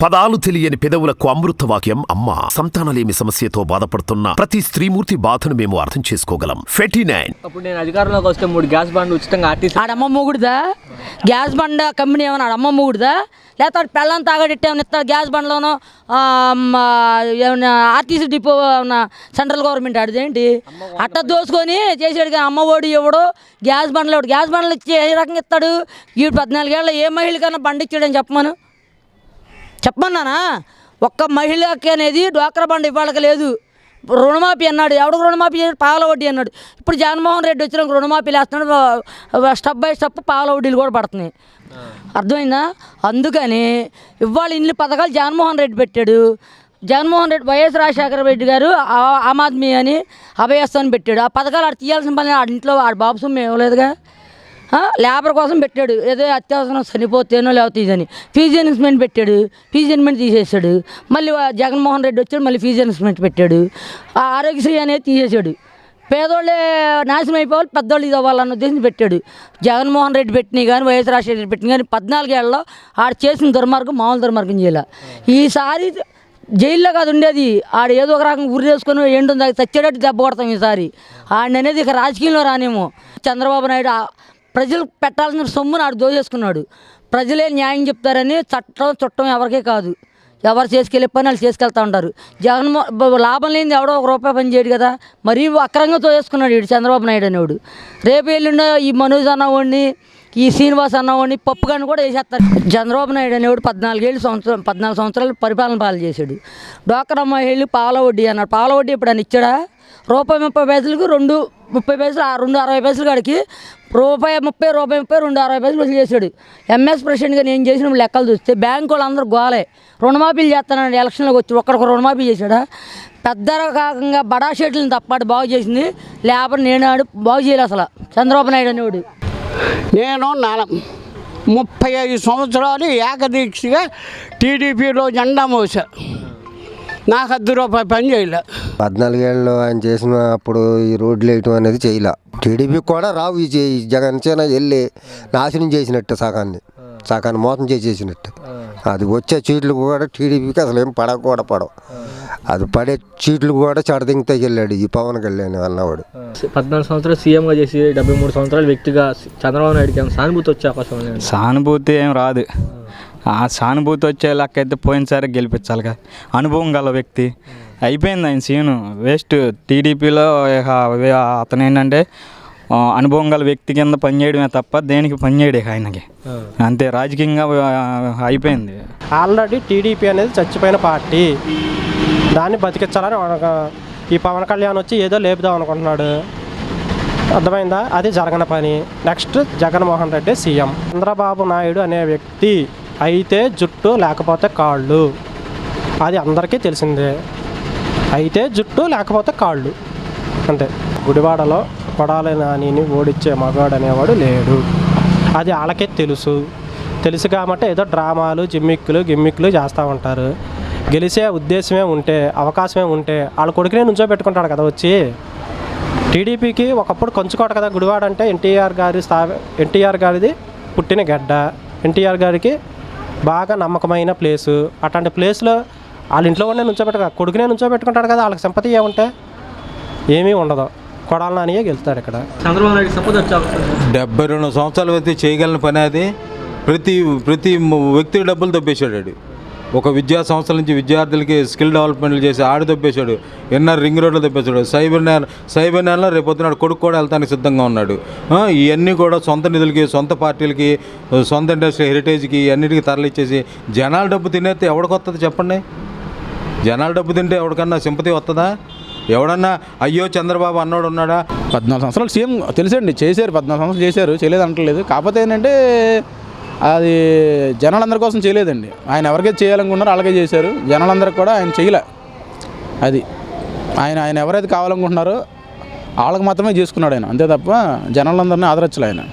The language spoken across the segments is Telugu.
పదాలు తెలియని పెదవులకు అమృతవాక్యం అమ్మ. సంతానలేమి సమస్యతో బాధపడుతున్న ప్రతి స్త్రీమూర్తి బాధను మేము అర్థం చేసుకోగలం. 49 అప్పుడు నేను అధికారంలోకి వస్తే 3 గ్యాస్ బండ్లు ఉచితంగా ఆర్టీసీ ఆడమ్మ మూగుడుదా గ్యాస్ బండ కంపెనీ ఏమన్నా ఆడమ్మ మూగుడుదా లేకపోతే పెళ్ళం తాగడెట్టేమన్నా ఇస్తాడు గ్యాస్ బండ్లోనో ఏమన్నా ఆర్టీసీ డిపో ఏమన్నా సెంట్రల్ గవర్నమెంట్ ఆడిదేంటి అట్ట దోసుకొని చేసాడు కానీ అమ్మ ఓడి ఎవడు గ్యాస్ బండ్లు గ్యాస్ బండ్లు ఇచ్చి ఏ రకంగా ఇస్తాడు ఈ 14 ఏళ్ళ ఏ మహిళకన్నా బండి ఇచ్చాడని చెప్పమన్నానా ఒక్క మహిళకి అనేది డ్వాక్రా బండ్ ఇవ్వాలకి లేదు. రుణమాఫీ అన్నాడు, ఎవడు రుణమాఫీ చేశాడు? పాల వడ్డీ అన్నాడు. ఇప్పుడు జగన్మోహన్ రెడ్డి వచ్చినాక రుణమాఫీలు వేస్తున్నాడు, స్టెప్ బై స్టెప్ పాల వడ్డీలు కూడా పడుతున్నాయి. అర్థమైందా? అందుకని ఇవాళ ఇన్ని పథకాలు జగన్మోహన్ రెడ్డి పెట్టాడు. జగన్మోహన్ రెడ్డి వైఎస్ రాజశేఖర రెడ్డి గారు ఆమ్ ఆద్మీ అని అభయస్థ అని పెట్టాడు. ఆ పథకాలు ఆడు తీయాల్సిన పని ఆడి ఇంట్లో ఆడు బాబు సొమ్ము ఇవ్వలేదుగా. లేబర్ కోసం పెట్టాడు, ఏదో అత్యవసరం చనిపోతేనో లేకపోతే ఇదని ఫీజు ఎన్వెస్ట్మెంట్ పెట్టాడు, ఫీజు ఎన్వెస్ట్మెంట్ తీసేసాడు. మళ్ళీ జగన్మోహన్ రెడ్డి వచ్చాడు, మళ్ళీ ఫీజు ఎన్వెస్ట్మెంట్ పెట్టాడు. ఆ ఆరోగ్యశ్రీ అనేది తీసేసాడు. పేదోళ్ళే నాశనం అయిపోవాలి, పెద్దోళ్ళు ఇది అవ్వాలన్న ఉద్దేశం పెట్టాడు. జగన్మోహన్ రెడ్డి పెట్టినాయి కానీ వైఎస్ రాజశేఖర రెడ్డి పెట్టిన కానీ 14 ఏళ్ళలో ఆడు చేసిన దుర్మార్గం మామూలు దుర్మార్గం చేయాల. ఈసారి జైల్లో కాదు ఉండేది, ఆడు ఏదో ఒక రకంగా ఉరి వేసుకొని ఏంటుంది దాకా చచ్చేటట్టు దెబ్బ కొడతాం ఈసారి. ఆడిని అనేది ఇక రాజకీయంలో రానేమో. చంద్రబాబు నాయుడు ప్రజలు పెట్టాల్సిన సొమ్మును ఆడు దోచేసుకున్నాడు. ప్రజలే న్యాయం చెప్తారని చుట్టం ఎవరికే కాదు, ఎవరు చేసుకెళ్ళే పని వాళ్ళు చేసుకెళ్తూ ఉంటారు. లాభం లేనిది ఎవడో ₹1 పని చేయడు కదా. మరీ అక్రంగా తోచేసుకున్నాడు వీడు చంద్రబాబు నాయుడు అనేవాడు. రేపు ఎల్లుండ ఈ మనోజ్ అన్నవాడిని ఈ శ్రీనివాస్ అన్నవాడిని పప్పుగాని కూడా వేసేస్తారు. చంద్రబాబు నాయుడు అనేవాడు 14 సంవత్సరాలు పరిపాలన పాలన చేశాడు. డ్వాక్రా మహిళలు పాల వడ్డీ అన్నాడు. పాల వడ్డీ ఇప్పుడు అని ఇచ్చాడా? ₹1.30కు 2.30 2.60 పైసలు కాడికి ₹1.30 2.60 వసూలు చేశాడు. ఎంఎస్ ప్రెసిడెంట్గా నేను చేసిన లెక్కలు చూస్తే బ్యాంకు వాళ్ళందరూ గోలే. రుణమాఫీలు చేస్తానని ఎలక్షన్లోకి వచ్చి ఒక్కడికి రుణమాఫీ చేశాడా? పెద్ద రకంగా బడా షెట్లను తప్పాడు బాగు చేసింది. లేబర్ నేనాడు బాగు చేయలేదు అసలు చంద్రబాబు నాయుడు అనేవాడు. నేను 35 సంవత్సరాలు ఏకదీక్షగా టీడీపీలో జెండా మోసా. నాకు ₹10 పని చేయలే. 14 ఏళ్ళు ఆయన చేసిన అప్పుడు ఈ రోడ్లు వేయటం అనేది చేయలే. టీడీపీ కూడా రావు ఈ జగన్సేన వెళ్ళి నాశనం చేసినట్టు సగాన్ని మోసం చేసేసినట్టు. అది వచ్చే సీట్లు కూడా టీడీపీకి అసలు ఏం పడవు. అది పడే సీట్లు కూడా చెడదింగతకి వెళ్ళాడు ఈ పవన్ కళ్యాణ్ అన్నవాడు. 14 సంవత్సరాలు సీఎంగా చేసి 73 సంవత్సరాల వ్యక్తిగా చంద్రబాబు నాయుడుకి సానుభూతి వచ్చే అవకాశం ఉంది. సానుభూతి ఏం రాదు. ఆ సానుభూతి వచ్చే లెక్కైతే పోయినసారి గెలిపించాలి కదా. అనుభవం గల వ్యక్తి అయిపోయింది ఆయన సీను వేస్ట్. టీడీపీలో అతను ఏంటంటే అనుభవం గల వ్యక్తి కింద పనిచేయడమే తప్ప దేనికి పనిచేయడే ఆయనకి. అంతే, రాజకీయంగా అయిపోయింది. ఆల్రెడీ టీడీపీ అనేది చచ్చిపోయిన పార్టీ, దాన్ని బతికించాలని ఈ పవన్ కళ్యాణ్ వచ్చి ఏదో లేపుదాం అనుకుంటున్నాడు. అర్థమైందా? అది జరగని పని. Next Jaganmohan Reddy CM. చంద్రబాబు నాయుడు అనే వ్యక్తి అయితే జుట్టు లేకపోతే కాళ్ళు, అది అందరికీ తెలిసిందే. అయితే జుట్టు లేకపోతే కాళ్ళు అంతే. గుడివాడలో కొడాలి నానిని ఓడించే మగాడు అనేవాడు లేడు. అది వాళ్ళకే తెలుసు కాబట్టి ఏదో డ్రామాలు గిమ్మిక్కులు చేస్తూ ఉంటారు. గెలిచే ఉద్దేశమే ఉంటే, అవకాశమే ఉంటే వాళ్ళ కొడుకునే నుంచోబెట్టుకుంటాడు కదా వచ్చి. టీడీపీకి ఒకప్పుడు కొంచుకోట కదా గుడివాడ అంటే. ఎన్టీఆర్ గారిది పుట్టిన గడ్డ. ఎన్టీఆర్ గారికి బాగా నమ్మకమైన ప్లేసు. అట్లాంటి ప్లేస్లో వాళ్ళ ఇంట్లో కూడా కొడుకునే నుంచోబెట్టుకుంటాడు కదా. వాళ్ళకి సింపతి ఏముంటే ఏమీ ఉండదు. కొడాలి నానియే గెలుస్తాడు ఇక్కడ. చంద్రబాబు నాయుడు సపోజ్ వచ్చే 72 సంవత్సరాల వ్యక్తి చేయగలిగిన పని అది. ప్రతి వ్యక్తి డబ్బులు దొబ్బేశాడు. ఒక విద్యా సంస్థల నుంచి విద్యార్థులకి స్కిల్ డెవలప్మెంట్లు చేసి ఆడు దొబ్బేశాడు. ఎన్ఆర్ రింగ్ రోడ్లో దొబ్బేశాడు. సైబర్ నేలలో రేపొద్దున కొడుకు కూడా వెళ్తానికి సిద్ధంగా ఉన్నాడు. ఇవన్నీ కూడా సొంత నిధులకి, సొంత పార్టీలకి, సొంత ఇండస్ట్రీ హెరిటేజ్కి అన్నిటికీ తరలిచ్చేసి జనాల డబ్బు తినేస్తే ఎవడికి వస్తుంది చెప్పండి? జనాల డబ్బు తింటే ఎవరికన్నా సింపతి వస్తుందా? ఎవడన్నా అయ్యో చంద్రబాబు అన్నోడు ఉన్నాడా? 14 సంవత్సరాలు సీఎం తెలుసండి, చేశారు. 14 సంవత్సరాలు చేశారు, చేయలేదు అంటలేదు. కాకపోతే ఏంటంటే అది జనాలందరి కోసం చేయలేదండి. ఆయన ఎవరికైతే చేయాలనుకున్నారో అలాగే చేశారు. జనాలందరికీ కూడా ఆయన చేయలే. అది ఆయన ఎవరైతే కావాలనుకుంటున్నారో వాళ్ళకి మాత్రమే చేసుకున్నాడు ఆయన, అంతే తప్ప జనాలందరినీ ఆదరించలే ఆయన.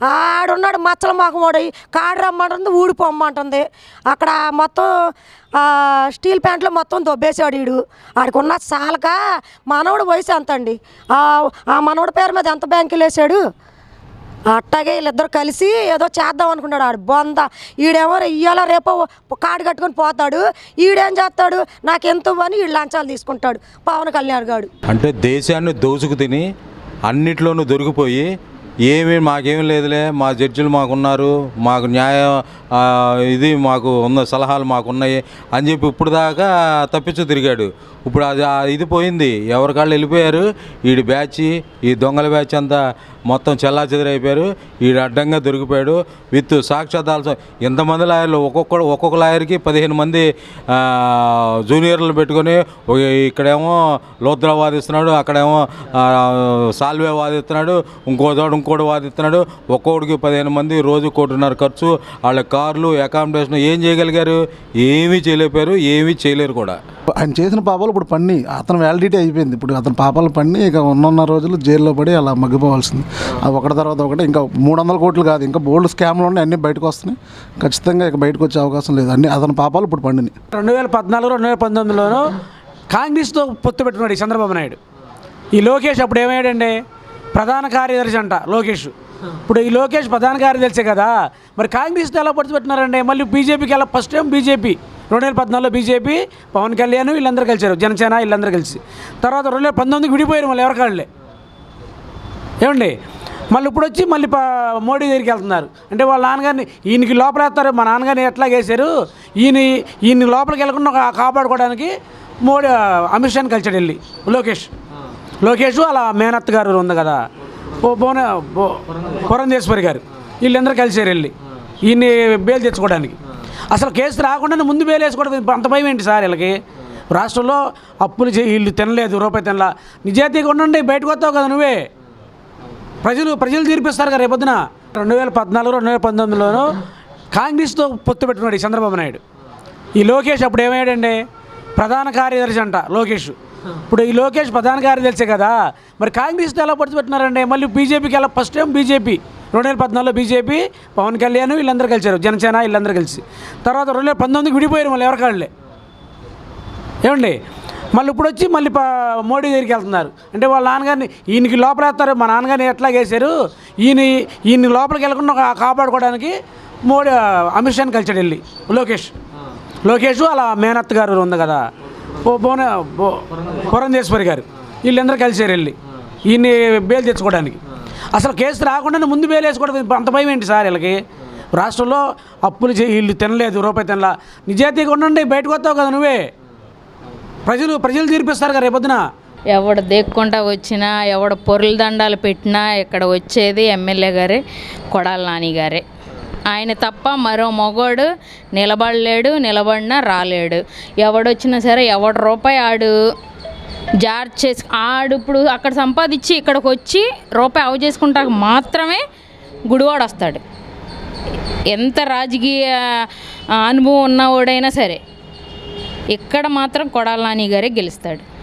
ఆడున్నాడు మచ్చల మొఖమోడి కాడు రమ్మంటుంది, ఊడిపోమ్మంటుంది. అక్కడ మొత్తం స్టీల్ ప్యాంట్లో మొత్తం దొబ్బేశాడు వీడు. ఆడికున్న చాలక మనవడు వయసు ఎంత అండి? ఆ మనవడి పేరు మీద ఎంత బ్యాంకులు వేసాడు? అట్టాగే వీళ్ళిద్దరు కలిసి ఏదో చేద్దాం అనుకున్నాడు. ఆడు బొంద ఈడేమో ఇయ్యాల రేపో కాడు కట్టుకొని పోతాడు. ఈడేం చేస్తాడు, నాకెంత అని వీళ్ళు లంచాలు తీసుకుంటాడు పవన్ కళ్యాణ్ గారు. అంటే దేశాన్ని దోచుకు తిని అన్నిట్లోనూ దొరికిపోయి మాకేమీ లేదులే, మా జడ్జిలు మాకున్నారు, మాకు న్యాయం ఇది మాకు ఉన్న సలహాలు మాకున్నాయి అని చెప్పి ఇప్పుడు దాకా తప్పించు తిరిగాడు. ఇప్పుడు అది ఇది పోయింది, ఎవరికాళ్ళు వెళ్ళిపోయారు. ఈడి బ్యాచ్, ఈ దొంగల బ్యాచ్ అంతా మొత్తం చెల్లాచెదరైపోయారు. ఈడు అడ్డంగా దొరికిపోయాడు విత్ సాక్ష్యాధారాలతో. ఎంతమంది లాయర్లు, ఒక్కొక్క లాయర్కి 15 మంది జూనియర్లు పెట్టుకొని ఇక్కడేమో లోత్రా వాదిస్తున్నాడు, అక్కడేమో సాల్వే వాదిస్తున్నాడు, ఇంకోటి వాదిస్తున్నాడు. ఒక్కొక్కడికి 15 మంది, రోజు 1.5 ఖర్చు, వాళ్ళ కార్లు, అకామిడేషన్. ఏం చేయగలిగారు? ఏమీ చేయలేకపోయారు, ఏమీ చేయలేరు కూడా. ఆయన చేసిన పాపాలు ఇప్పుడు పన్ని అతను వ్యాలిడిటీ అయిపోయింది. ఇప్పుడు అతని పాపాలు పన్ని ఇక ఉన్న రోజులు జైల్లో పడి అలా మగ్గిపోవాల్సింది. అది ఒకటి తర్వాత ఒకటి. ఇంకా 300 కోట్లు కాదు, ఇంకా బోల్డ్ స్కామ్లు ఉన్నాయి, అన్నీ బయటకు వస్తున్నాయి. ఖచ్చితంగా ఇక బయటకు వచ్చే అవకాశం లేదు. అన్ని అతని పాపాలు ఇప్పుడు పండినాయి. 2014, 2019లోనూ కాంగ్రెస్తో పొత్తు పెట్టుకున్నాడు ఈ చంద్రబాబు నాయుడు. ఈ లోకేష్ అప్పుడు ఏమయ్యాడండి, ప్రధాన కార్యదర్శి అంట లోకేష్. ఇప్పుడు ఈ లోకేష్ ప్రధాన కార్యదర్శి కదా, మరి కాంగ్రెస్తో ఎలా పొత్తు పెట్టినారండి? మళ్ళీ బీజేపీకి ఎలా? ఫస్ట్ టైం బీజేపీ 2014లో బీజేపీ, పవన్ కళ్యాణ్ వీళ్ళందరూ కలిసారు, జనసేన వీళ్ళందరూ కలిసి. తర్వాత 2019కి విడిపోయారు మళ్ళీ ఎవరికాళ్ళే. ఏమండి, మళ్ళీ ఇప్పుడు వచ్చి మళ్ళీ మోడీ దగ్గరికి వెళ్తున్నారు. అంటే వాళ్ళ నాన్నగారిని ఈయనకి లోపలేస్తారు, మా నాన్నగారిని ఎట్లా వేశారు, ఈయన లోపలికి వెళ్ళకుండా కాపాడుకోవడానికి అమిత్ షాని కలిసాడు వెళ్ళి లోకేష్ అలా మేనత్ గారు ఉంది కదా, పురంధేశ్వరి గారు, వీళ్ళందరూ కలిసారు వెళ్ళి ఈయన్ని బెయిల్ తెచ్చుకోవడానికి. అసలు కేసు రాకుండానే ముందు బెయిల్ వేసుకోవడం అంత భయం ఏంటి సార్ వీళ్ళకి? రాష్ట్రంలో అప్పులు వీళ్ళు తినలేదు, రూపాయి తినలా. నిజాయితీగా ఉండండి, బయటకు వస్తావు కదా నువ్వే. ప్రజలు తీర్పిస్తారు కదా రేపొద్దున. 2014, 2019లోనూ కాంగ్రెస్తో పొత్తు పెట్టుకున్నాడు ఈ చంద్రబాబు నాయుడు. ఈ లోకేష్ అప్పుడు ఏమయ్యాడండి, ప్రధాన కార్యదర్శి అంట లోకేష్. ఇప్పుడు ఈ లోకేష్ ప్రధాన కార్యదర్శి కదా, మరి కాంగ్రెస్తో ఎలా పొత్తు పెట్టినారండి? మళ్ళీ బీజేపీకి ఎలా? ఫస్ట్ టైం బీజేపీ 2014లో బీజేపీ, పవన్ కళ్యాణ్ వీళ్ళందరూ కలిసారు, జనసేన వీళ్ళందరూ కలిసి. తర్వాత 2019కి విడిపోయారు మళ్ళీ ఎవరికాళ్ళే. ఏమండి, మళ్ళీ ఇప్పుడు వచ్చి మళ్ళీ మోడీ దగ్గరికి వెళ్తున్నారు. అంటే వాళ్ళ నాన్నగారిని ఈయనకి లోపలేస్తారు, మా నాన్నగారిని ఎట్లా వేశారు, ఈయన లోపలికి వెళ్ళకుండా కాపాడుకోవడానికి అమిత్ షాని కలిసాడు వెళ్ళి లోకేష్ అలా మేనత్ గారు ఉంది కదా, పురంధేశ్వరి గారు, వీళ్ళందరూ కలిసారు వెళ్ళి ఈయన్ని బెయిల్ తెచ్చుకోవడానికి. అసలు కేసు రాకుండానే ముందు బెయిల్ వేసుకోవడం అంత భయం ఏంటి సార్ వీళ్ళకి? రాష్ట్రంలో అప్పులు వీళ్ళు తినలేదు, రూపాయి తినలా. నిజాయితీగా ఉండండి, బయటకు వస్తావు కదా నువ్వే. ప్రజలు తీర్పిస్తారు కదా రేపొద్దున. ఎవడు దేక్కుంటా వచ్చినా, ఎవడు పొరుల దండాలు పెట్టినా ఇక్కడ వచ్చేది ఎమ్మెల్యే గారే, కొడాల నాని గారే. ఆయన తప్ప మరో మగోడు నిలబడినా రాలేడు. ఎవడొచ్చినా సరే, ఎవడు రూపాయి ఆడు జార్జ్ చేసి ఇప్పుడు అక్కడ సంపాదించి ఇక్కడికి వచ్చి రూపాయి అవ చేసుకుంటాక మాత్రమే గుడివాడు వస్తాడు. ఎంత రాజకీయ అనుభవం ఉన్నవాడైనా సరే ఇక్కడ మాత్రం కొడాల నాని గారే గెలుస్తాడు.